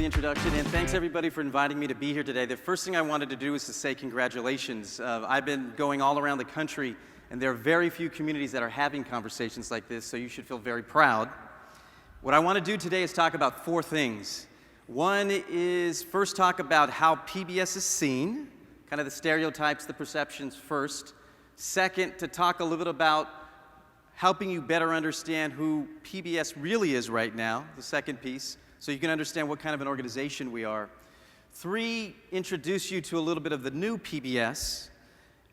introduction, and thanks everybody for inviting me to be here today. The first thing I wanted to do is to say congratulations. I've been going all around the country, and there are very few communities that are having conversations like this, so you should feel very proud. What I want to do today is talk about four things. One is first talk about how PBS is seen, kind of the stereotypes, the perceptions first. Second, to talk a little bit about helping you better understand who PBS really is right now, the second piece, so you can understand what kind of an organization we are. Three, introduce you to a little bit of the new PBS.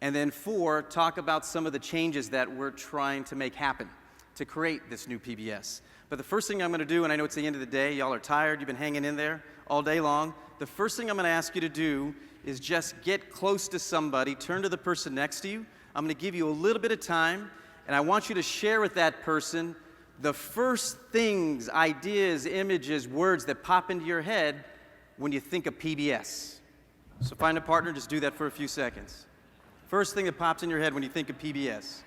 And then four, talk about some of the changes that we're trying to make happen to create this new PBS. But the first thing I'm going to do, and I know it's the end of the day, y'all are tired, you've been hanging in there all day long. The first thing I'm going to ask you to do is just get close to somebody, turn to the person next to you. I'm going to give you a little bit of time, and I want you to share with that person the first things, ideas, images, words that pop into your head when you think of PBS. So find a partner, just do that for a few seconds. First thing that pops in your head when you think of PBS.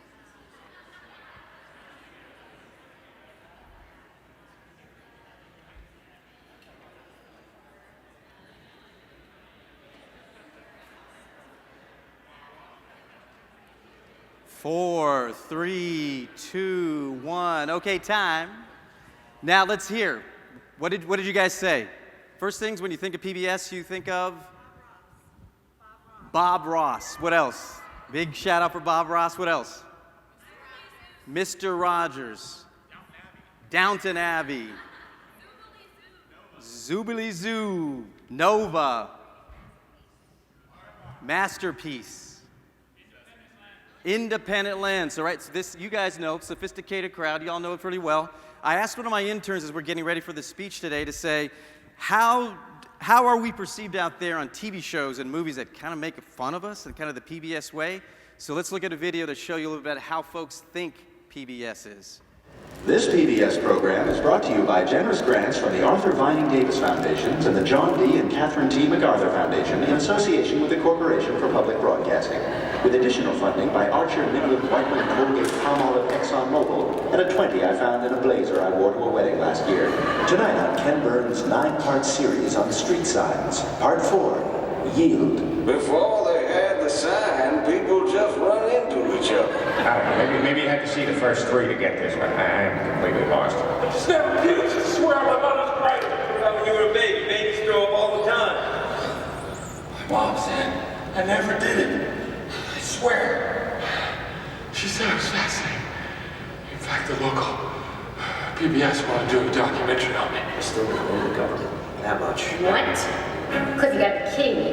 Four, three, two, one. Okay, time. Now let's hear. What did you guys say? First things when you think of PBS, you think of? Bob Ross. What else? Big shout out for Bob Ross. What else? Mr. Rogers. Downton Abbey. Zoobilee Zoo. Nova. Masterpiece. Independent Lens. All right, so this, you guys know, sophisticated crowd, you all know it pretty well. I asked one of my interns as we're getting ready for the speech today to say, how are we perceived out there on TV shows and movies that kind of make fun of us in kind of the PBS way? So let's look at a video to show you a little bit how folks think PBS is. This PBS program is brought to you by generous grants from the Arthur Vining Davis Foundations and the John D. and Catherine T. MacArthur Foundation in association with the Corporation for Public Broadcasting, with additional funding by Archer, Midland, Whiteman, Colgate, Palmolive, ExxonMobil, and a 20 I found in a blazer I wore to a wedding last year. Tonight on Ken Burns' 9-part series on street signs, Part 4, Yield. Before they had the sign, people just run into each other. Maybe you had to see the first 3 to get this one. I'm completely lost. I just never did. I just swear on my mother's right. When you were a baby, babies throw up all the time. My mom said I never did it. I swear. She said it was fascinating. In fact, the local PBS wanted to do a documentary on me. I still don't owe the government that much. What? Because you gotta be kidding me.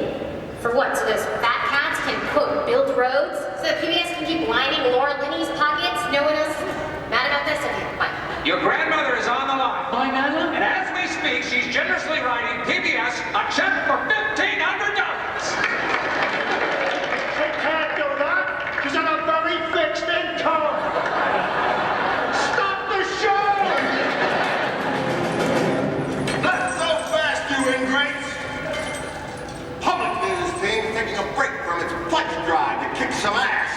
For what? So those fat cats can, quote, build roads? So the PBS can keep lining Laura Linney's pockets? No one else is mad about this? Okay, fine. Your grandmother is on the line. My grandma? And as we speak, she's generously writing PBS a check for $1,500. They can't do that, because I'm a very fixed income. Stop the show! Not so fast, you ingrates! Public news team taking a break from its pledge drive to kick some ass.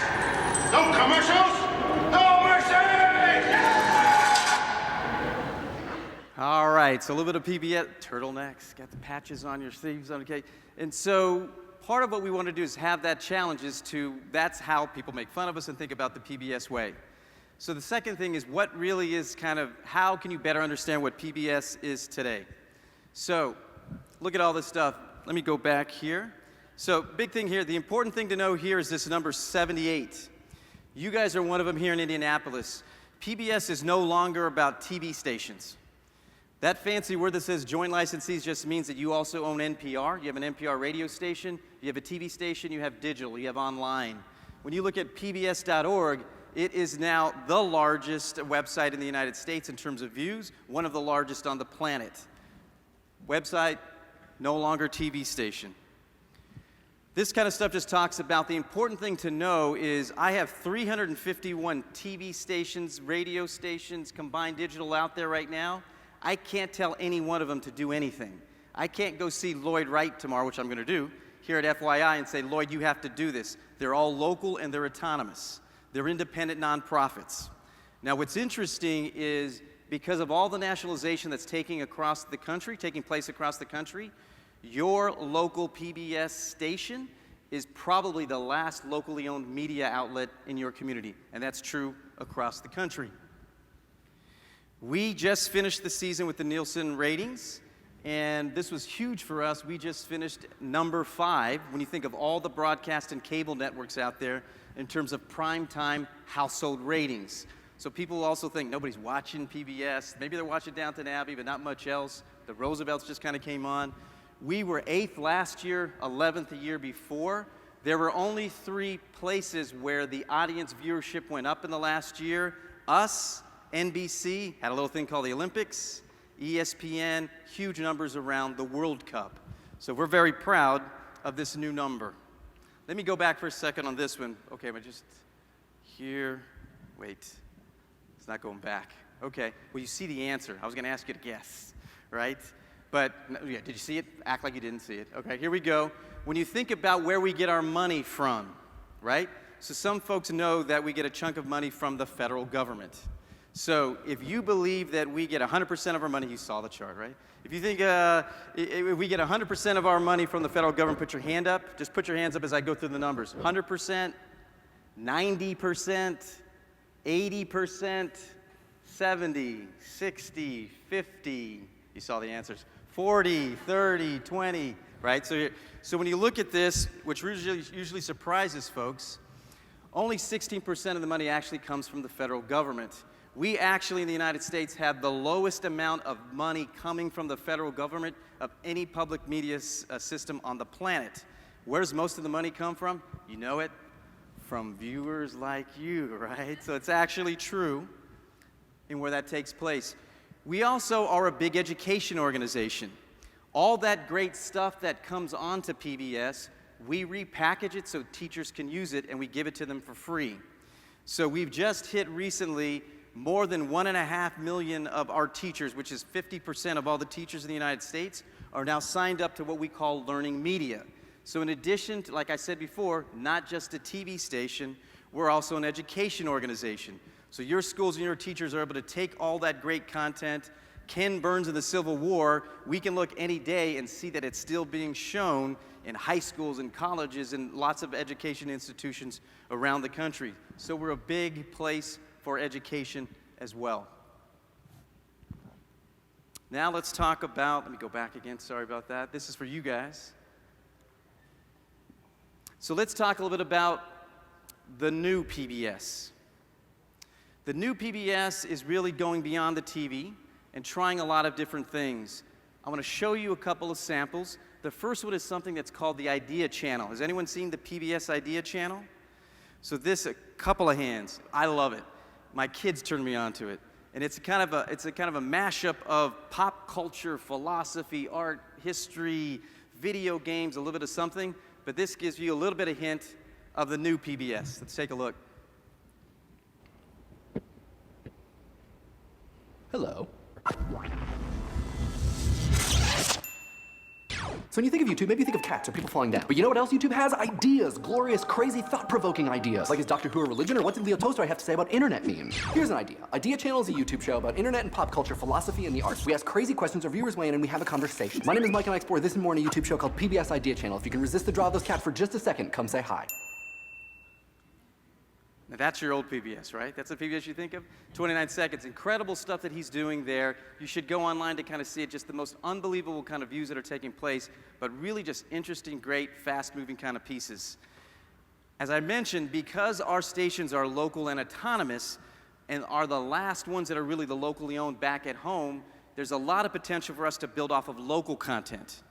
No commercials, no mercy! All right, so a little bit of PBS, turtlenecks, got the patches on your sleeves, okay. And so part of what we want to do is have that challenge is that's how people make fun of us and think about the PBS way. So the second thing is what really is kind of, how can you better understand what PBS is today? So look at all this stuff. Let me go back here. So big thing here, the important thing to know here is this number 78. You guys are one of them here in Indianapolis. PBS is no longer about TV stations. That fancy word that says joint licensees just means that you also own NPR. You have an NPR radio station, you have a TV station, you have digital, you have online. When you look at pbs.org, it is now the largest website in the United States in terms of views, one of the largest on the planet. Website, no longer TV station. This kind of stuff just talks about the important thing to know is I have 351 TV stations, radio stations, combined digital out there right now. I can't tell any one of them to do anything. I can't go see Lloyd Wright tomorrow, which I'm going to do, here at FYI and say, Lloyd, you have to do this. They're all local and they're autonomous. They're independent nonprofits. Now, what's interesting is because of all the nationalization that's taking place across the country, your local PBS station is probably the last locally owned media outlet in your community, and that's true across the country. We just finished the season with the Nielsen ratings, and this was huge for us. We just finished number 5 when you think of all the broadcast and cable networks out there in terms of primetime household ratings. So people also think nobody's watching PBS. Maybe they're watching Downton Abbey, but not much else. The Roosevelts just kind of came on. We were 8th last year, 11th the year before. There were only 3 places where the audience viewership went up in the last year. Us, NBC, had a little thing called the Olympics, ESPN, huge numbers around the World Cup. So we're very proud of this new number. Let me go back for a second on this one. Okay, but just here, wait, it's not going back. Okay, well you see the answer. I was gonna ask you to guess, right? But, yeah, did you see it? Act like you didn't see it. Okay, here we go. When you think about where we get our money from, right? So some folks know that we get a chunk of money from the federal government. So if you believe that we get 100% of our money, you saw the chart, right? If you think if we get 100% of our money from the federal government, put your hand up. Just put your hands up as I go through the numbers. 100%, 90%, 80%, 70, 60, 50. You saw the answers. 40, 30, 20, right? So when you look at this, which usually surprises folks, only 16% of the money actually comes from the federal government. We actually in the United States have the lowest amount of money coming from the federal government of any public media system on the planet. Where does most of the money come from? You know it, from viewers like you, right? So it's actually true in where that takes place. We also are a big education organization. All that great stuff that comes onto PBS, we repackage it so teachers can use it, and we give it to them for free. So we've just hit recently more than 1.5 million of our teachers, which is 50% of all the teachers in the United States, are now signed up to what we call learning media. So in addition to, like I said before, not just a TV station, we're also an education organization. So your schools and your teachers are able to take all that great content. Ken Burns in the Civil War, we can look any day and see that it's still being shown in high schools and colleges and lots of education institutions around the country. So we're a big place for education as well. Now let's talk about, let me go back again, sorry about that. This is for you guys. So let's talk a little bit about the new PBS. The new PBS is really going beyond the TV and trying a lot of different things. I want to show you a couple of samples. The first one is something that's called the Idea Channel. Has anyone seen the PBS Idea Channel? So this, a couple of hands. I love it. My kids turned me on to it. And it's a kind of a mashup of pop culture, philosophy, art, history, video games, a little bit of something. But this gives you a little bit of hint of the new PBS. Let's take a look. Hello. So when you think of YouTube, maybe you think of cats or people falling down. But you know what else YouTube has? Ideas. Glorious, crazy, thought-provoking ideas. Like is Doctor Who a religion, or what did Leo Tolstoy have to say about internet memes? Here's an idea. Idea Channel is a YouTube show about internet and pop culture, philosophy, and the arts. We ask crazy questions, our viewers weigh in, and we have a conversation. My name is Mike, and I explore this and more in a YouTube show called PBS Idea Channel. If you can resist the draw of those cats for just a second, come say hi. Now that's your old PBS, right? That's the PBS you think of? 29 seconds. Incredible stuff that he's doing there. You should go online to kind of see it. Just the most unbelievable kind of views that are taking place, but really just interesting, great, fast-moving kind of pieces. As I mentioned, because our stations are local and autonomous and are the last ones that are really the locally owned back at home, there's a lot of potential for us to build off of local content.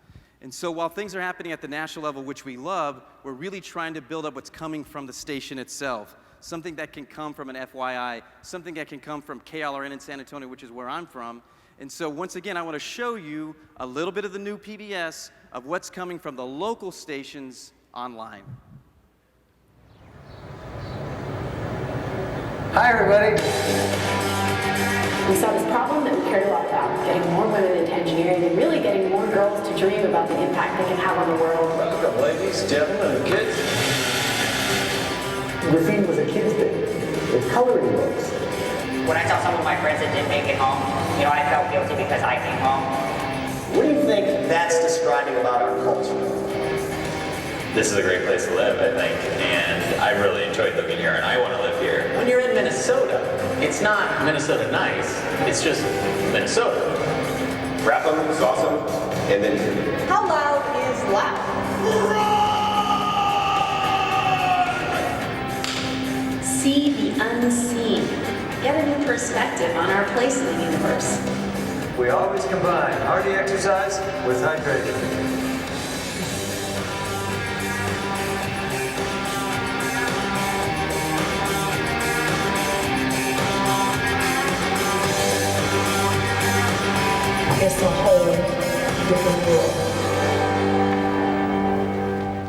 And so while things are happening at the national level, which we love, we're really trying to build up what's coming from the station itself. Something that can come from an FYI, something that can come from KLRN in San Antonio, which is where I'm from. And so once again, I want to show you a little bit of the new PBS of what's coming from the local stations online. Hi, everybody. We saw this problem that we cared a lot about, getting more women into engineering and really getting more girls to dream about the impact they can have on the world. Welcome, ladies, gentlemen, and kids. Graffiti was a kid's thing. It's coloring books. when I saw some of my friends that didn't make it home, you know, I felt guilty because I came home. What do you think that's describing about our culture? This is a great place to live, I think, and I really enjoyed living here, and I want to live here. When you're in Minnesota, it's not Minnesota nice, it's just Minnesota. Rap them, sauce them, and then... How loud is loud? See the unseen. Get a new perspective on our place in the universe. We always combine hardy exercise with hydration. It's a whole different world.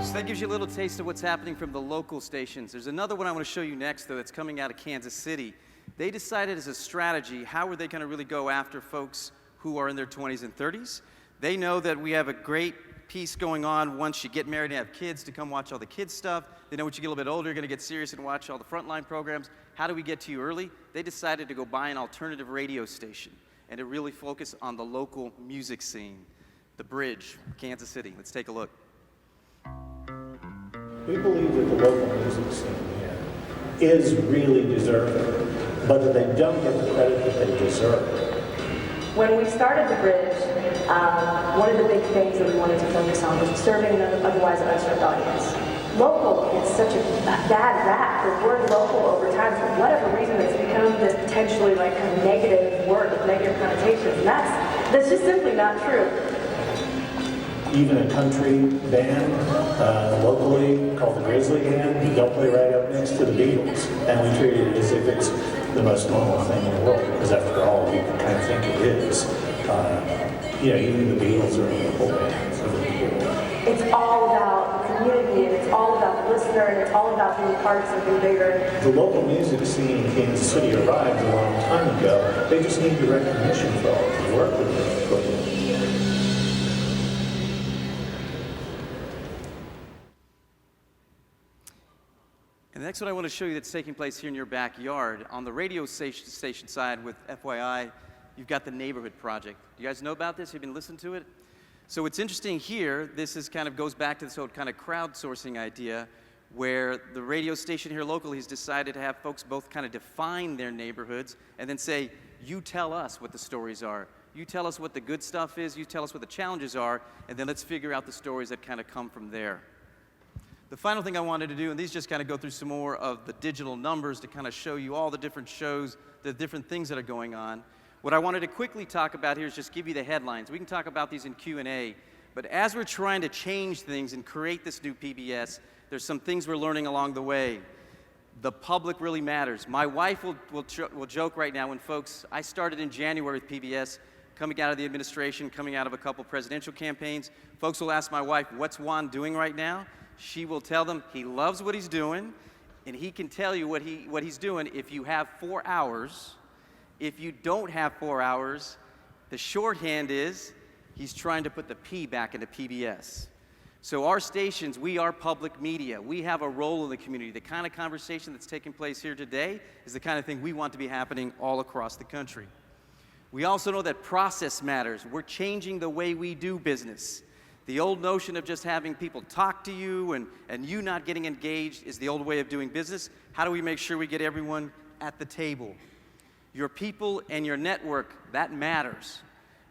So that gives you a little taste of what's happening from the local stations. There's another one I want to show you next, though, that's coming out of Kansas City. They decided as a strategy, how are they going to really go after folks who are in their 20s and 30s? They know that we have a great piece going on once you get married and have kids to come watch all the kids stuff. They know once you get a little bit older, you're going to get serious and watch all the frontline programs. How do we get to you early? They decided to go buy an alternative radio station and to really focus on the local music scene. The Bridge, Kansas City. Let's take a look. We believe that the local music scene here is really deserving, but that they don't get the credit that they deserve. When we started The Bridge, one of the big things that we wanted to focus on was serving an otherwise unserved audience. Local is such a bad rap. The word local over time, for whatever reason, has become this potentially like kind of negative word with negative connotations. And that's just simply not true. Even a country band locally called the Grizzly Band, they'll play right up next to the Beatles. And we treat it as if it's the most normal thing in the world, because after all, we kind of think it is. Even the Beatles are local bands. It's all about community, and it's all about the listener, and it's all about being part of something bigger. The local music scene in Kansas City arrived a long time ago. They just need the recognition for all the work that they've put in. And the next one I want to show you that's taking place here in your backyard. On the radio station side with FYI, you've got the Neighborhood Project. Do you guys know about this? Have you been listening to it? So what's interesting here, this is kind of goes back to this whole kind of crowdsourcing idea where the radio station here locally has decided to have folks both kind of define their neighborhoods and then say, you tell us what the stories are. You tell us what the good stuff is, you tell us what the challenges are, and then let's figure out the stories that kind of come from there. The final thing I wanted to do, and these just kind of go through some more of the digital numbers to kind of show you all the different shows, the different things that are going on. What I wanted to quickly talk about here is just give you the headlines. We can talk about these in Q&A, but as we're trying to change things and create this new PBS, there's some things we're learning along the way. The public really matters. My wife will joke right now when folks, I started in January with PBS, coming out of the administration, coming out of a couple presidential campaigns. Folks will ask my wife, what's Juan doing right now? She will tell them he loves what he's doing, and he can tell you what he's doing if you have 4 hours. If you don't have 4 hours, the shorthand is he's trying to put the P back into PBS. So our stations, we are public media. We have a role in the community. The kind of conversation that's taking place here today is the kind of thing we want to be happening all across the country. We also know that process matters. We're changing the way we do business. The old notion of just having people talk to you and you not getting engaged is the old way of doing business. How do we make sure we get everyone at the table? Your people and your network, that matters.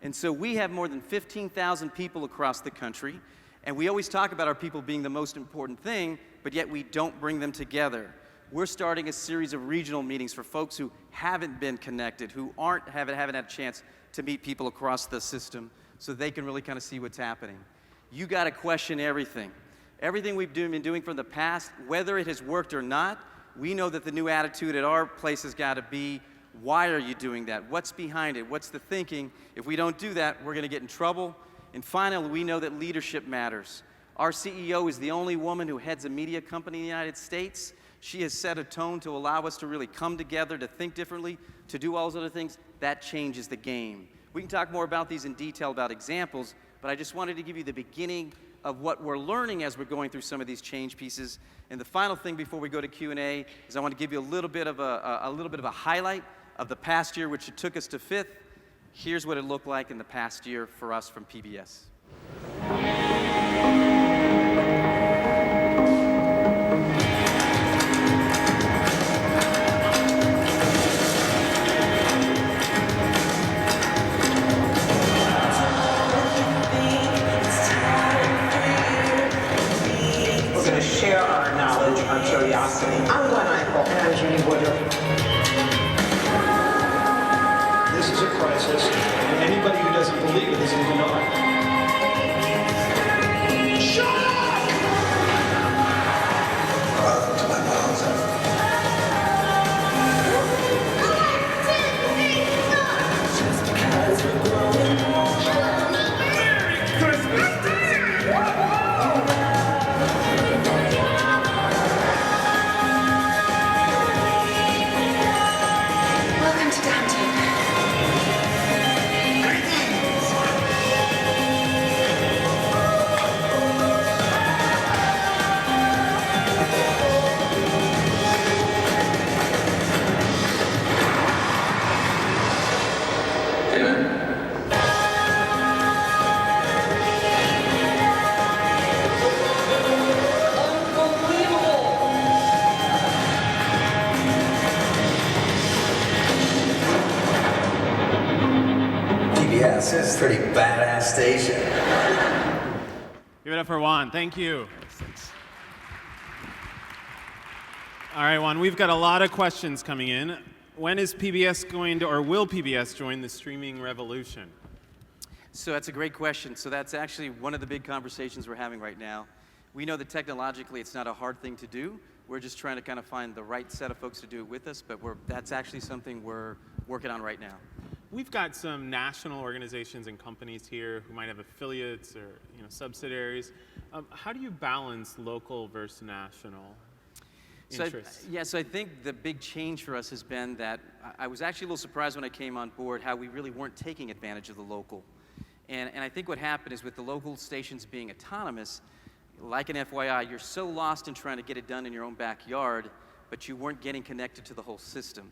And so we have more than 15,000 people across the country, and we always talk about our people being the most important thing, but yet we don't bring them together. We're starting a series of regional meetings for folks who haven't been connected, who haven't had a chance to meet people across the system so they can really kind of see what's happening. You got to question everything. Everything we've been doing from the past, whether it has worked or not, we know that the new attitude at our place has got to be, why are you doing that? What's behind it? What's the thinking? If we don't do that, we're going to get in trouble. And finally, we know that leadership matters. Our CEO is the only woman who heads a media company in the United States. She has set a tone to allow us to really come together, to think differently, to do all those other things. That changes the game. We can talk more about these in detail about examples, but I just wanted to give you the beginning of what we're learning as we're going through some of these change pieces. And the final thing before we go to Q&A is I want to give you a little bit of a highlight of the past year, which it took us to 5th. Here's what it looked like in the past year for us from PBS. We're going to share our knowledge, our curiosity. I'm Glenn Eichel. And I'm Judy Woodruff. This is a crisis, and anybody who doesn't believe it is in denial. Shut up! Welcome to my mom's house. Just because we're growing older. Merry Christmas! Welcome to Downton. PBS is a pretty badass station. Give it up for Juan. Thank you. All right, Juan, we've got a lot of questions coming in. When is PBS going to, or will PBS join the streaming revolution? So that's a great question. So that's actually one of the big conversations we're having right now. We know that technologically it's not a hard thing to do. We're just trying to kind of find the right set of folks to do it with us, but that's actually something we're working on right now. We've got some national organizations and companies here who might have affiliates or subsidiaries. How do you balance local versus national interests? So I think the big change for us has been that I was actually a little surprised when I came on board how we really weren't taking advantage of the local. And I think what happened is with the local stations being autonomous, like an FYI, you're so lost in trying to get it done in your own backyard, but you weren't getting connected to the whole system.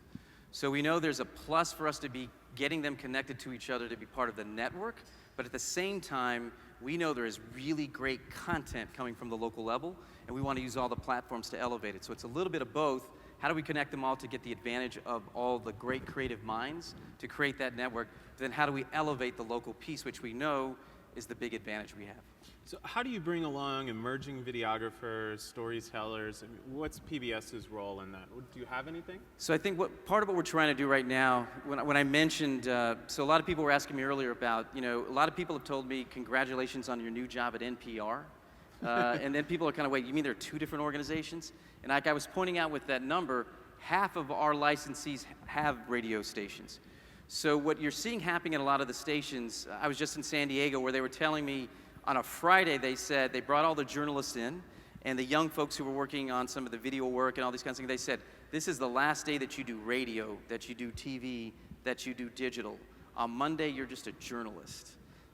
So we know there's a plus for us to be getting them connected to each other to be part of the network, but at the same time, we know there is really great content coming from the local level, and we want to use all the platforms to elevate it. So it's a little bit of both. How do we connect them all to get the advantage of all the great creative minds to create that network? Then how do we elevate the local piece, which we know is the big advantage we have? So how do you bring along emerging videographers, storytellers? I mean, what's PBS's role in that? Do you have anything? So I think part of what we're trying to do right now, when I mentioned, so a lot of people were asking me earlier about, a lot of people have told me, congratulations on your new job at NPR. And then people are kind of, wait, you mean there are two different organizations? And like I was pointing out with that number, half of our licensees have radio stations. So what you're seeing happening at a lot of the stations, I was just in San Diego where they were telling me on a Friday, they said they brought all the journalists in and the young folks who were working on some of the video work and all these kinds of things. They said, this is the last day that you do radio, that you do TV, that you do digital. On Monday, you're just a journalist.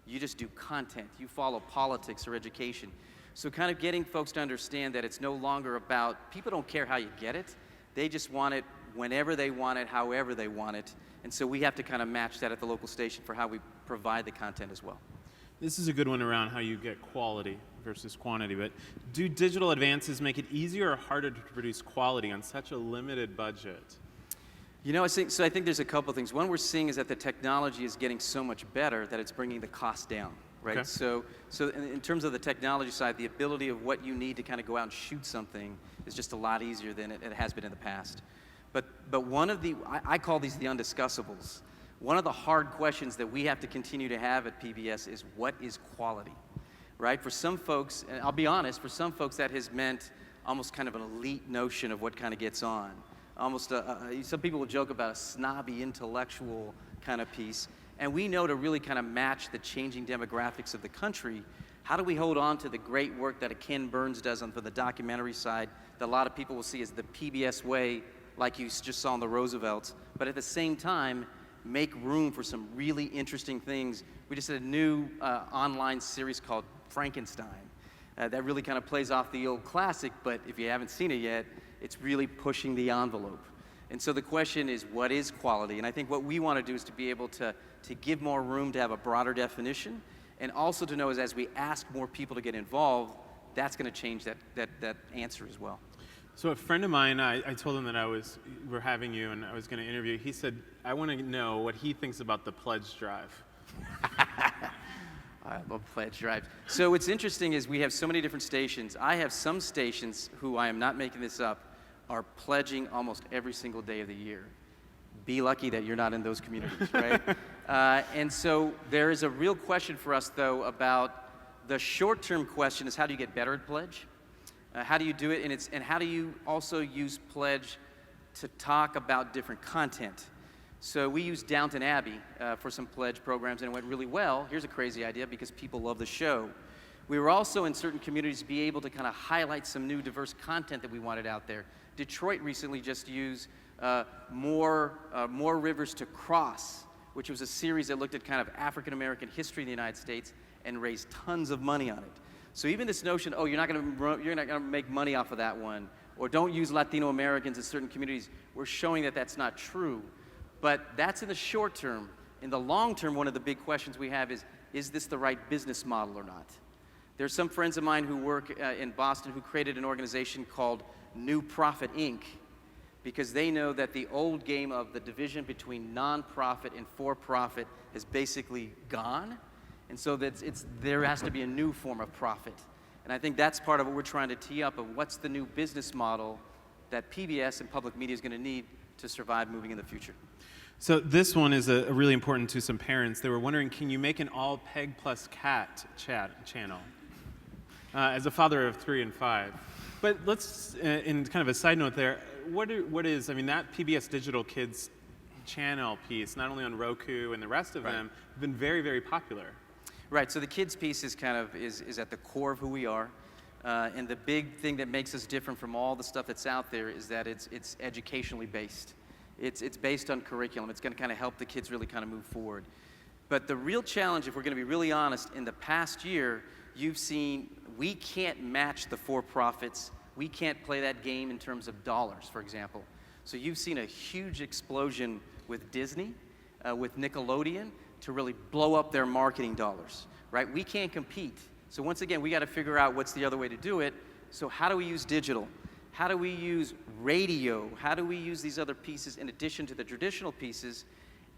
You just do content. You follow politics or education. So kind of getting folks to understand that it's no longer about, people don't care how you get it. They just want it whenever they want it, however they want it. And so we have to kind of match that at the local station for how we provide the content as well. This is a good one around how you get quality versus quantity, but do digital advances make it easier or harder to produce quality on such a limited budget? I think there's a couple things. One we're seeing is that the technology is getting so much better that it's bringing the cost down, right? Okay. So in terms of the technology side, the ability of what you need to kind of go out and shoot something is just a lot easier than it has been in the past. But one of I call these the undiscussables. One of the hard questions that we have to continue to have at PBS is what is quality, right? For some folks, and I'll be honest, for some folks that has meant almost kind of an elite notion of what kind of gets on. Almost, some people will joke about a snobby intellectual kind of piece. And we know to really kind of match the changing demographics of the country, how do we hold on to the great work that a Ken Burns does on the documentary side that a lot of people will see as the PBS way, like you just saw in the Roosevelts, but at the same time, make room for some really interesting things. We just did a new online series called Frankenstein that really kind of plays off the old classic, but if you haven't seen it yet, it's really pushing the envelope. And so the question is, what is quality? And I think what we want to do is to be able to give more room to have a broader definition, and also to know is as we ask more people to get involved, that's going to change that answer as well. So a friend of mine, I told him that we're having you and I was going to interview. He said, I want to know what he thinks about the pledge drive. I love pledge drives. So what's interesting is we have so many different stations. I have some stations who, I am not making this up, are pledging almost every single day of the year. Be lucky that you're not in those communities, right? And so there is a real question for us, though, about the short-term question is how do you get better at pledge? How do you do it? And how do you also use pledge to talk about different content? So we used Downton Abbey for some pledge programs, and it went really well. Here's a crazy idea because people love the show. We were also in certain communities be able to kind of highlight some new diverse content that we wanted out there. Detroit recently just used More Rivers to Cross, which was a series that looked at kind of African American history in the United States and raised tons of money on it. So even this notion, oh, you're not going to make money off of that one, or don't use Latino Americans in certain communities, we're showing that that's not true. But that's in the short term. In the long term, one of the big questions we have is this the right business model or not? There's some friends of mine who work in Boston who created an organization called New Profit Inc., because they know that the old game of the division between nonprofit and for-profit is basically gone. And so there has to be a new form of profit. And I think that's part of what we're trying to tee up of what's the new business model that PBS and public media is going to need to survive moving in the future. So this one is really important to some parents. They were wondering, can you make an all peg plus cat channel? As a father of 3 and 5. But let's, in kind of a side note there, what is, I mean, that PBS Digital Kids channel piece, not only on Roku and the rest of them, have been very, very popular. Right, so the kids piece is kind of, is at the core of who we are. And the big thing that makes us different from all the stuff that's out there is that it's educationally based. It's based on curriculum. It's going to kind of help the kids really kind of move forward. But the real challenge, if we're going to be really honest, in the past year, you've seen we can't match the for-profits. We can't play that game in terms of dollars, for example. So you've seen a huge explosion with Disney, with Nickelodeon, to really blow up their marketing dollars, right? We can't compete. So once again, we got to figure out what's the other way to do it. So how do we use digital? How do we use radio? How do we use these other pieces in addition to the traditional pieces?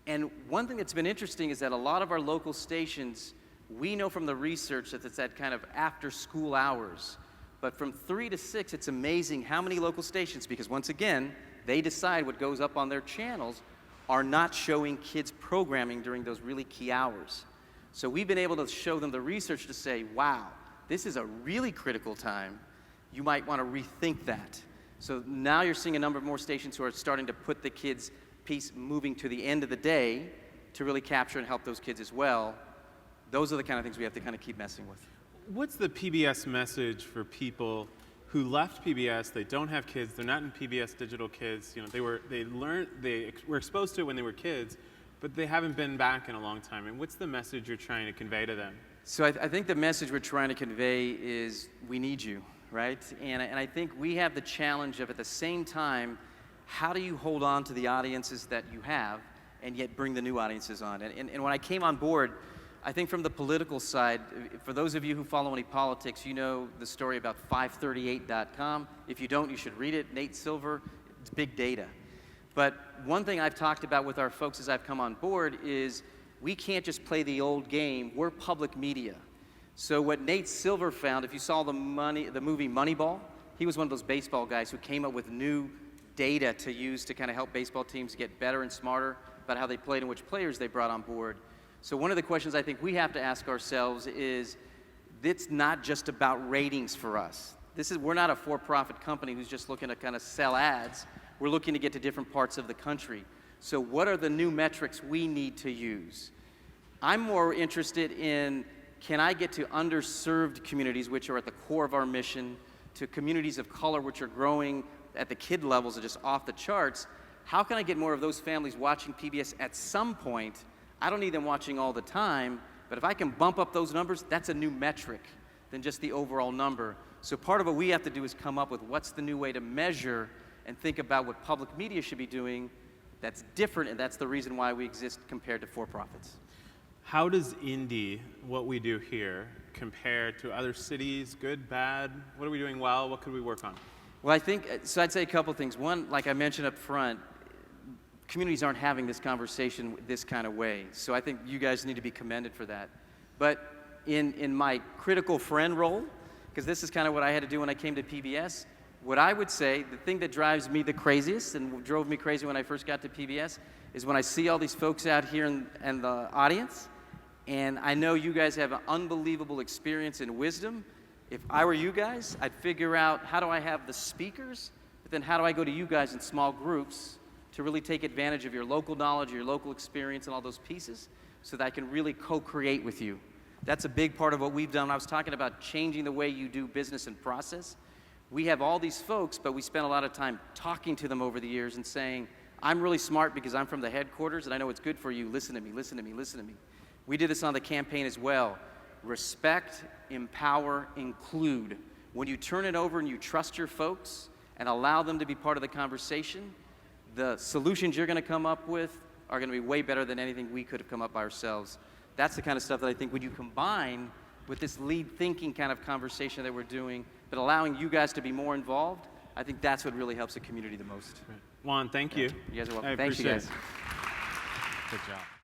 And one thing that's been interesting is that a lot of our local stations, we know from the research that it's at kind of after school hours. But from 3 to 6, it's amazing how many local stations, because once again, they decide what goes up on their channels, are not showing kids programming during those really key hours. So we've been able to show them the research to say, wow, this is a really critical time. You might want to rethink that. So now you're seeing a number of more stations who are starting to put the kids' piece moving to the end of the day to really capture and help those kids as well. Those are the kind of things we have to kind of keep messing with. What's the PBS message for people who left PBS, they don't have kids, they're not in PBS Digital Kids, you know, they were exposed to it when they were kids, but they haven't been back in a long time. And what's the message you're trying to convey to them? So I think the message we're trying to convey is we need you, right? And I think we have the challenge of, at the same time, how do you hold on to the audiences that you have and yet bring the new audiences on? And when I came on board, I think from the political side, for those of you who follow any politics, you know the story about 538.com. If you don't, you should read it. Nate Silver, it's big data. But one thing I've talked about with our folks as I've come on board is we can't just play the old game. We're public media. So what Nate Silver found, if you saw the movie Moneyball, he was one of those baseball guys who came up with new data to use to kind of help baseball teams get better and smarter about how they played and which players they brought on board. So one of the questions I think we have to ask ourselves is, it's not just about ratings for us. We're not a for-profit company who's just looking to kind of sell ads. We're looking to get to different parts of the country. So what are the new metrics we need to use? I'm more interested in, can I get to underserved communities, which are at the core of our mission, to communities of color, which are growing at the kid levels are just off the charts. How can I get more of those families watching PBS at some point? I don't need them watching all the time, but if I can bump up those numbers, that's a new metric than just the overall number. So part of what we have to do is come up with what's the new way to measure and think about what public media should be doing that's different, and that's the reason why we exist compared to for-profits. How does indie, what we do here, compare to other cities? Good, bad? What are we doing well? What could we work on? Well, I think, so I'd say a couple things. One, like I mentioned up front, communities aren't having this conversation this kind of way. So I think you guys need to be commended for that. But in my critical friend role, because this is kind of what I had to do when I came to PBS, what I would say, the thing that drives me the craziest and drove me crazy when I first got to PBS is when I see all these folks out here in the audience, and I know you guys have an unbelievable experience and wisdom. If I were you guys, I'd figure out how do I have the speakers, but then how do I go to you guys in small groups to really take advantage of your local knowledge, your local experience, and all those pieces so that I can really co-create with you. That's a big part of what we've done. I was talking about changing the way you do business and process. We have all these folks, but we spent a lot of time talking to them over the years and saying, I'm really smart because I'm from the headquarters and I know it's good for you. Listen to me, listen to me, listen to me. We did this on the campaign as well. Respect, empower, include. When you turn it over and you trust your folks and allow them to be part of the conversation, the solutions you're going to come up with are going to be way better than anything we could have come up by ourselves. That's the kind of stuff that I think when you combine with this lead thinking kind of conversation that we're doing, but allowing you guys to be more involved, I think that's what really helps the community the most. Juan, thank you. You guys are welcome. I Thank you, appreciate guys. it. Good job.